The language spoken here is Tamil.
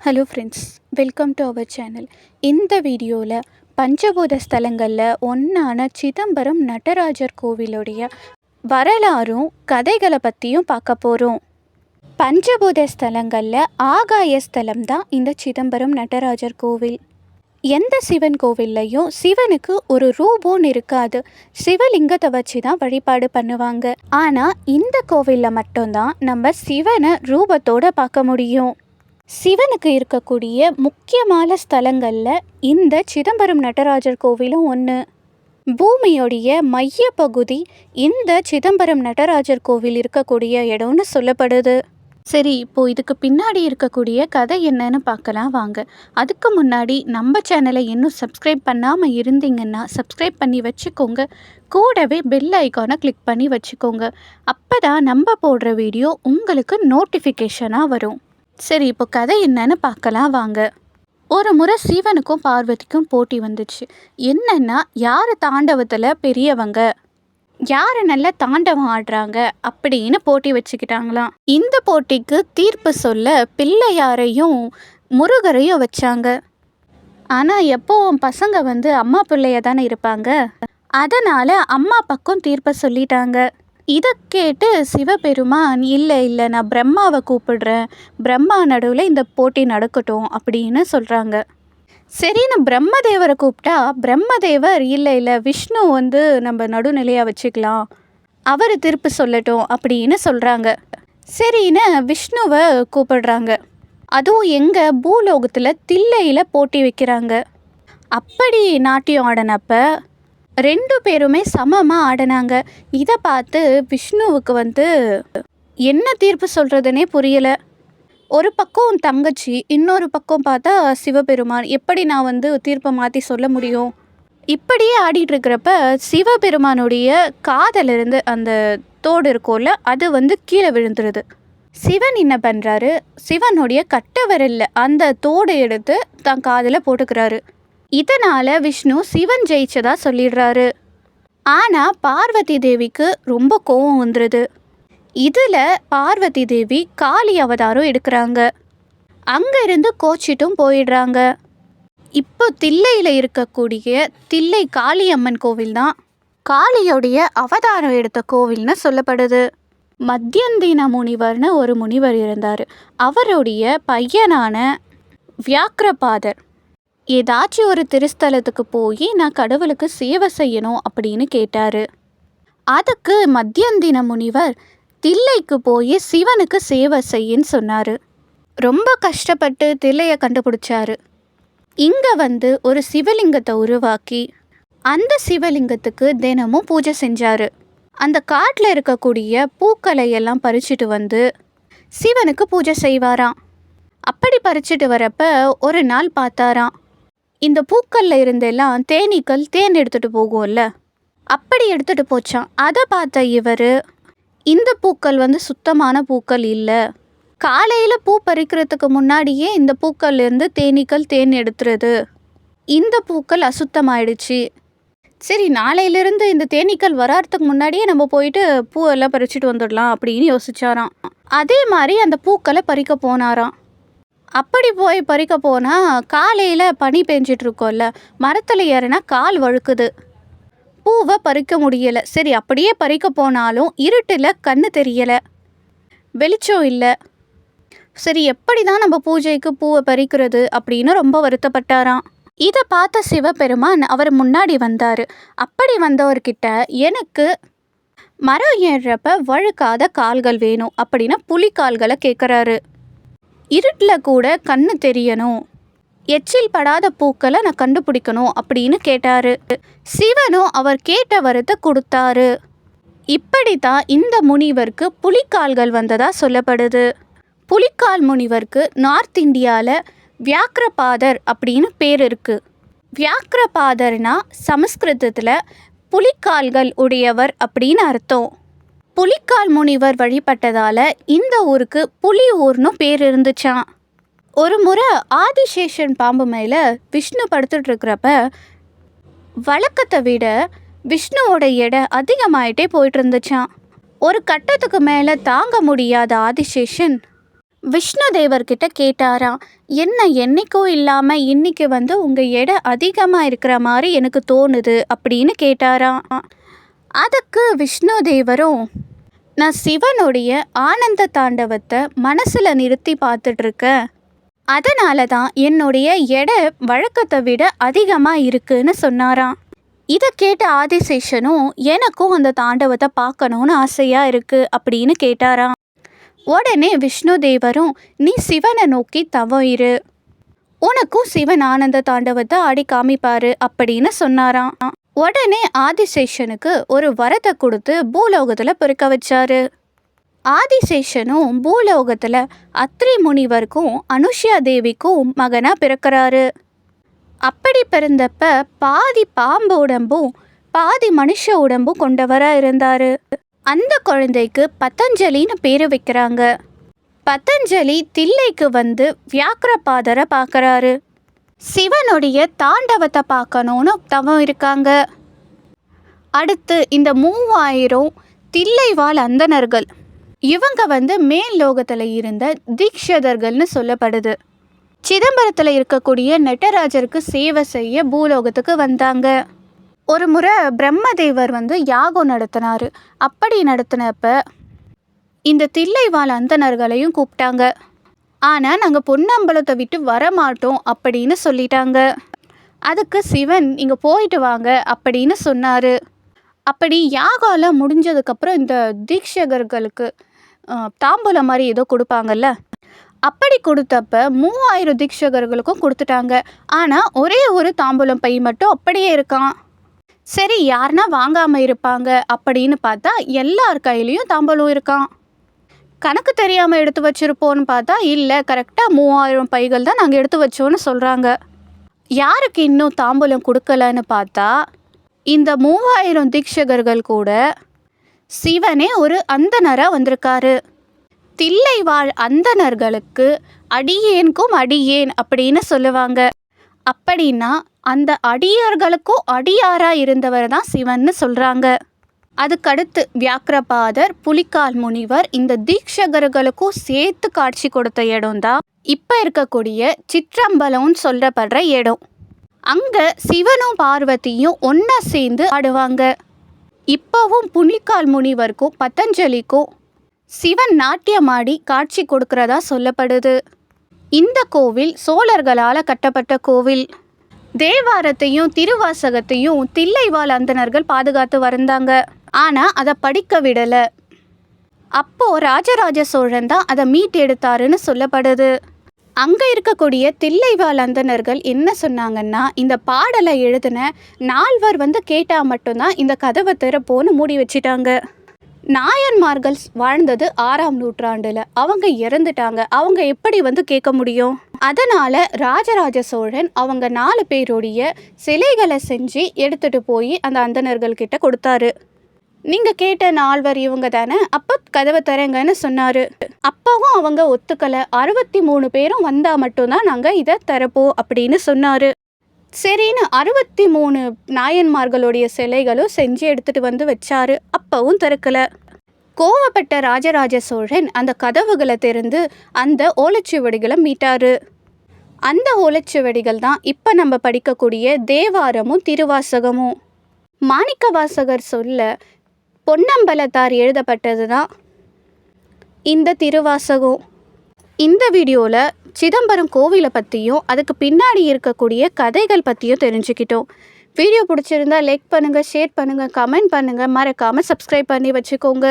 Hello friends, welcome to our channel. இந்த வீடியோவில் பஞ்சபூத ஸ்தலங்களில் ஒன்றான சிதம்பரம் நடராஜர் கோவிலுடைய வரலாறும் கதைகளை பற்றியும் பார்க்க போகிறோம். பஞ்சபூத ஸ்தலங்களில் ஆகாய ஸ்தலம் தான் இந்த சிதம்பரம் நடராஜர் கோவில். எந்த சிவன் கோவில்லையும் சிவனுக்கு ஒரு ரூபம் இருக்காது, சிவலிங்கத்தை வச்சு தான் வழிபாடு பண்ணுவாங்க. ஆனால் இந்த கோவிலில் மட்டும்தான் நம்ம சிவனை ரூபத்தோடு பார்க்க முடியும். சிவனுக்கு இருக்கக்கூடிய முக்கியமான ஸ்தலங்களில் இந்த சிதம்பரம் நடராஜர் கோவிலும் ஒன்று. பூமியோடைய மைய பகுதி இந்த சிதம்பரம் நடராஜர் கோவில் இருக்கக்கூடிய இடம்னு சொல்லப்படுது. சரி, இப்போது இதுக்கு பின்னாடி இருக்கக்கூடிய கதை என்னன்னு பார்க்கலாம் வாங்க. அதுக்கு முன்னாடி நம்ம சேனலை இன்னும் சப்ஸ்கிரைப் பண்ணாமல் இருந்தீங்கன்னா சப்ஸ்கிரைப் பண்ணி வச்சுக்கோங்க. கூடவே பெல் ஐக்கானை கிளிக் பண்ணி வச்சுக்கோங்க. அப்போ தான் நம்ம போடுற வீடியோ உங்களுக்கு நோட்டிஃபிகேஷனாக வரும். சரி, இப்போ கதை என்னன்னு பார்க்கலாம் வாங்க. ஒரு முறை சிவனுக்கும் பார்வதிக்கும் போட்டி வந்துச்சு. என்னன்னா, யார் தாண்டவத்தில் பெரியவங்க, யார் நல்லா தாண்டவம் ஆடுறாங்க அப்படின்னு போட்டி வச்சுக்கிட்டாங்களாம். இந்த போட்டிக்கு தீர்ப்பு சொல்ல பிள்ளையாரையும் முருகரையும் வச்சாங்க. ஆனால் எப்போவும் பசங்க அம்மா பிள்ளைய தானே இருப்பாங்க, அதனால் அம்மா பக்கம் தீர்ப்பை சொல்லிட்டாங்க. இதை கேட்டு சிவபெருமான் இல்லை நான் பிரம்மாவை கூப்பிடுறேன், பிரம்மா நடுவில் இந்த போட்டி நடக்கட்டும் அப்படின்னு சொல்கிறாங்க. சரின்னு பிரம்மதேவரை கூப்பிட்டா பிரம்மதேவர் இல்லை விஷ்ணு நம்ம நடுநிலையாக வச்சுக்கலாம், அவர் தீர்ப்பு சொல்லட்டும் அப்படின்னு சொல்கிறாங்க. சரின்னு விஷ்ணுவை கூப்பிடுறாங்க. அதுவும் எங்கள் பூலோகத்தில் தில்லையில் போட்டி வைக்கிறாங்க. அப்படி நாட்டியம் ஆடினப்ப 2 பேருமே சமமாக ஆடினாங்க. இதை பார்த்து விஷ்ணுவுக்கு என்ன தீர்ப்பு சொல்கிறதுனே புரியலை. ஒரு பக்கம் தங்கச்சி, இன்னொரு பக்கம் பார்த்தா சிவபெருமான். எப்படி நான் தீர்ப்பை மாற்றி சொல்ல முடியும்? இப்படியே ஆடிட்டு இருக்கிறப்ப சிவபெருமானுடைய காதிலிருந்து அந்த தோடு இருக்கும்ல, அது கீழே விழுந்துருது. சிவன் என்ன பண்ணுறாரு, சிவனுடைய கட்ட விரல்ல அந்த தோடு எடுத்து தன் காதில் போட்டுக்கிறாரு. இதனால் விஷ்ணு சிவன் ஜெயிச்சதா சொல்லிடுறாரு. ஆனால் பார்வதி தேவிக்கு ரொம்ப கோபம் வந்துடுது. இதில் பார்வதி தேவி காளி அவதாரம் எடுக்கிறாங்க. அங்கேருந்து கோச்சிட்டும் போயிடுறாங்க. இப்போ தில்லையில் இருக்கக்கூடிய தில்லை காளியம்மன் கோவில் தான் காளியோடைய அவதாரம் எடுத்த கோவில்னு சொல்லப்படுது. மத்தியந்தின முனிவர்னு ஒரு முனிவர் இருந்தார். அவருடைய பையனான வியாக்கிரபாதர் ஏதாச்சும் ஒரு திருஸ்தலத்துக்கு போய் நான் கடவுளுக்கு சேவை செய்யணும் அப்படின்னு கேட்டார். அதுக்கு மத்தியந்தின முனிவர் தில்லைக்கு போய் சிவனுக்கு சேவை செய்யின்னு சொன்னார். ரொம்ப கஷ்டப்பட்டு தில்லையை கண்டுபிடிச்சாரு. இங்கே ஒரு சிவலிங்கத்தை உருவாக்கி அந்த சிவலிங்கத்துக்கு தினமும் பூஜை செஞ்சார். அந்த காட்டில் இருக்கக்கூடிய பூக்களை எல்லாம் பறிச்சுட்டு சிவனுக்கு பூஜை செய்வாராம். அப்படி பறிச்சுட்டு வரப்ப ஒரு நாள் பார்த்தாராம், இந்த பூக்களில் இருந்தெல்லாம் தேனீக்கள் தேன் எடுத்துகிட்டு போகும்ல, அப்படி எடுத்துகிட்டு போச்சான். அதை பார்த்த இவர், இந்த பூக்கள் சுத்தமான பூக்கள் இல்லை, காலையில் பூ பறிக்கிறதுக்கு முன்னாடியே இந்த பூக்கள்லேருந்து தேனீக்கள் தேன் எடுத்துருது, இந்த பூக்கள் அசுத்தமாயிடுச்சு. சரி, நாளையிலிருந்து இந்த தேனீக்கள் வராறதுக்கு முன்னாடியே நம்ம போயிட்டு பூவெல்லாம் பறிச்சுட்டு வந்துடலாம் அப்படின்னு யோசிச்சாராம். அதே மாதிரி அந்த பூக்களை பறிக்க போனாராம். அப்படி போய் பறிக்க போனால் காலையில் பனி பெஞ்சிட்ருக்கோம்ல, மரத்தில் ஏறினா கால் வழுக்குது, பூவை பறிக்க முடியலை. சரி, அப்படியே பறிக்க போனாலும் இருட்டில் கண்ணு தெரியலை, வெளிச்சம் இல்லை. சரி, எப்படி தான் நம்ம பூஜைக்கு பூவை பறிக்கிறது அப்படின்னு ரொம்ப வருத்தப்பட்டாராம். இதை பார்த்த சிவபெருமான் அவர் முன்னாடி வந்தார். அப்படி வந்தவர்கிட்ட, எனக்கு மரம் ஏறுறப்ப வழுக்காத கால்கள் வேணும் அப்படின்னு புலிக்கால்களை கேட்குறாரு. இருட்டில் கூட கண்ணு தெரியணும், எச்சில் படாத பூக்களை நான் கண்டுபிடிக்கணும் அப்படின்னு கேட்டார். சிவனும் அவர் கேட்ட வரத்தை கொடுத்தாரு. இப்படித்தான் இந்த முனிவருக்கு புலிக்கால்கள் வந்ததா சொல்லப்படுது. புலிக்கால் முனிவருக்கு நார்த் இந்தியாவில் வியாக்கிரபாதர் அப்படின்னு பேர் இருக்குது. வியாக்கிரபாதர்னா சமஸ்கிருதத்தில் புலிக்கால்கள் உடையவர் அப்படின்னு அர்த்தம். புலிக்கால் முனிவர் வழிபட்டதால் இந்த ஊருக்கு புலி ஊர்னு பேர் இருந்துச்சான். ஒரு முறை ஆதிசேஷன் பாம்பு மேலே விஷ்ணு படுத்துட்டு இருக்கிறப்ப வழக்கத்தை விட விஷ்ணுவோட எடை அதிகமாயிட்டே போயிட்டு இருந்துச்சான். ஒரு கட்டத்துக்கு மேலே தாங்க முடியாத ஆதிசேஷன் விஷ்ணு தேவர்கிட்ட கேட்டாராம், என்ன என்னைக்கும் இல்லாமல் இன்னைக்கு வந்து உங்கள் எடை அதிகமாக இருக்கிற மாதிரி எனக்கு தோணுது அப்படின்னு கேட்டாராம். அதுக்கு விஷ்ணு தேவரும், நான் சிவனுடைய ஆனந்த தாண்டவத்தை மனசில் நிறுத்தி பார்த்துட்ருக்கேன், அதனால தான் என்னுடைய எடை வழக்கத்தை விட அதிகமாக இருக்குன்னு சொன்னாராம். இதை கேட்ட ஆதிசேஷனும், எனக்கும் அந்த தாண்டவத்தை பார்க்கணுன்னு ஆசையாக இருக்குது அப்படின்னு கேட்டாராம். உடனே விஷ்ணு தேவரும், நீ சிவனை நோக்கி தவம் இரு, உனக்கும் சிவன் ஆனந்த தாண்டவத்தை ஆடி காமிப்பாரு அப்படின்னு சொன்னாராம். உடனே ஆதிசேஷனுக்கு ஒரு வரத்தை கொடுத்து பூலோகத்தில் பிறக்க வச்சாரு. ஆதிசேஷனும் பூலோகத்தில் அத்ரி முனிவருக்கும் அனுஷ்யா தேவிக்கும் மகனாக பிறக்கிறாரு. அப்படி பிறந்தப்ப பாதி பாம்பு உடம்பும் பாதி மனுஷ உடம்பும் கொண்டவராக இருந்தார். அந்த குழந்தைக்கு பதஞ்சலின்னு பேர் வைக்கிறாங்க. பதஞ்சலி தில்லைக்கு வந்து வியாக்கிரபாதரை பார்க்குறாரு. சிவனுடைய தாண்டவத்தை பார்க்கணுன்னு தவம் இருக்காங்க. அடுத்து இந்த 3000 தில்லைவாழ் அந்தணர்கள், இவங்க வந்து மேல் லோகத்தில் இருந்த தீக்ஷதர்கள்னு சொல்லப்படுது. சிதம்பரத்தில் இருக்கக்கூடிய நடராஜருக்கு சேவை செய்ய பூலோகத்துக்கு வந்தாங்க. ஒரு முறை பிரம்மதேவர் வந்து யாகம் நடத்தினார். அப்படி நடத்தினப்ப இந்த தில்லைவாழ் அந்தணர்களையும் கூப்பிட்டாங்க. ஆனால் நாங்கள் பொன்னம்பலத்தை விட்டு வரமாட்டோம் அப்படின்னு சொல்லிட்டாங்க. அதுக்கு சிவன் இங்கே போயிட்டு வாங்க அப்படின்னு சொன்னார். அப்படி யாகம்லாம் முடிஞ்சதுக்கப்புறம் இந்த தீட்சகர்களுக்கு தாம்பூலம் மாதிரி ஏதோ கொடுப்பாங்கல்ல, அப்படி கொடுத்தப்ப 3000 தீட்சகர்களுக்கும் கொடுத்துட்டாங்க. ஆனால் ஒரே ஒரு தாம்பூலம் பை மட்டும் அப்படியே இருக்கான். சரி, யாருன்னா வாங்காமல் இருப்பாங்க அப்படின்னு பார்த்தா எல்லார் கையிலையும் தாம்பூலம் இருக்கான். கணக்கு தெரியாமல் எடுத்து வச்சுருப்போன்னு பார்த்தா இல்லை, கரெக்டாக 3000 பைகள் தான் நாங்கள் எடுத்து வச்சோன்னு சொல்கிறாங்க. யாருக்கு இன்னும் தாம்பூலம் கொடுக்கலன்னு பார்த்தா இந்த 3000 தீட்சகர்கள் கூட சிவனே ஒரு அந்தணராக வந்திருக்காரு. தில்லைவாழ் அந்தணர்களுக்கு அடியேனுக்கும் அடியேன் அப்படின்னு சொல்லுவாங்க. அப்படின்னா அந்த அடியார்களுக்கும் அடியாராக இருந்தவர் தான் சிவன்னு சொல்கிறாங்க. அதுக்கடுத்து வியாக்கிரபாதர், புலிக்கால் முனிவர் இந்த தீட்சகர்களுக்கும் சேர்த்து காட்சி கொடுத்த இடம் தான் இப்போ இருக்கக்கூடிய சிற்றம்பலம்னு சொல்லப்படுற இடம். அங்கே சிவனும் பார்வதியும் ஒன்றா சேர்ந்து ஆடுவாங்க. இப்போவும் புலிக்கால் முனிவருக்கும் பதஞ்சலிக்கும் சிவன் நாட்டியமாடி காட்சி கொடுக்கறதா சொல்லப்படுது. இந்த கோவில் சோழர்களால் கட்டப்பட்ட கோவில். தேவாரத்தையும் திருவாசகத்தையும் தில்லைவாழ் அந்தணர்கள் பாதுகாத்து வந்தாங்க. ஆனால் அதை படிக்க விடலை. அப்போது ராஜராஜ சோழன் தான் அதை மீட்டெடுத்தாருன்னு சொல்லப்படுது. அங்கே இருக்கக்கூடிய தில்லைவாழ் அந்தணர்கள் என்ன சொன்னாங்கன்னா, இந்த பாடலை எழுதின 4 வந்து கேட்டால் மட்டும்தான் இந்த கதவை திறப்போன்னு மூடி வச்சிட்டாங்க. நாயன்மார்கள் வாழ்ந்தது 6ஆம் நூற்றாண்டில், அவங்க இறந்துட்டாங்க, அவங்க எப்படி வந்து கேட்க முடியும்? அதனால் ராஜராஜ சோழன் அவங்க 4 பேருடைய சிலைகளை செஞ்சு எடுத்துகிட்டு போய் அந்த அந்தணர்கள்கிட்ட கொடுத்தாரு. நீங்கள் கேட்ட 4 இவங்க தானே, அப்போ கதவை தரங்கன்னு சொன்னார். அப்போவும் அவங்க ஒத்துக்கலை. 63 பேரும் வந்தால் மட்டும்தான் நாங்கள் இதை தரப்போம் அப்படின்னு சொன்னார். சரின்னு 63 நாயன்மார்களுடைய சிலைகளும் செஞ்சு எடுத்துகிட்டு வந்து வச்சாரு. அப்பவும் திறக்கலை. கோவப்பட்ட ராஜராஜ சோழன் அந்த கதவுகளை திறந்து அந்த ஓலைச்சுவடிகளை மீட்டாரு. அந்த ஓலைச்சுவடிகள் தான் இப்போ நம்ம படிக்கக்கூடிய தேவாரமும் திருவாசகமும். மாணிக்க வாசகர் சொல்ல பொன்னம்பலத்தார் எழுதப்பட்டது தான் இந்த திருவாசகம். இந்த வீடியோவில் சிதம்பரம் கோவிலை பற்றியும் அதுக்கு பின்னாடி இருக்கக்கூடிய கதைகள் பற்றியும் தெரிஞ்சுக்கிட்டோம். வீடியோ பிடிச்சிருந்தா லைக் பண்ணுங்கள், ஷேர் பண்ணுங்கள், கமெண்ட் பண்ணுங்கள், மறக்காமல் சப்ஸ்கிரைப் பண்ணி வச்சுக்கோங்க.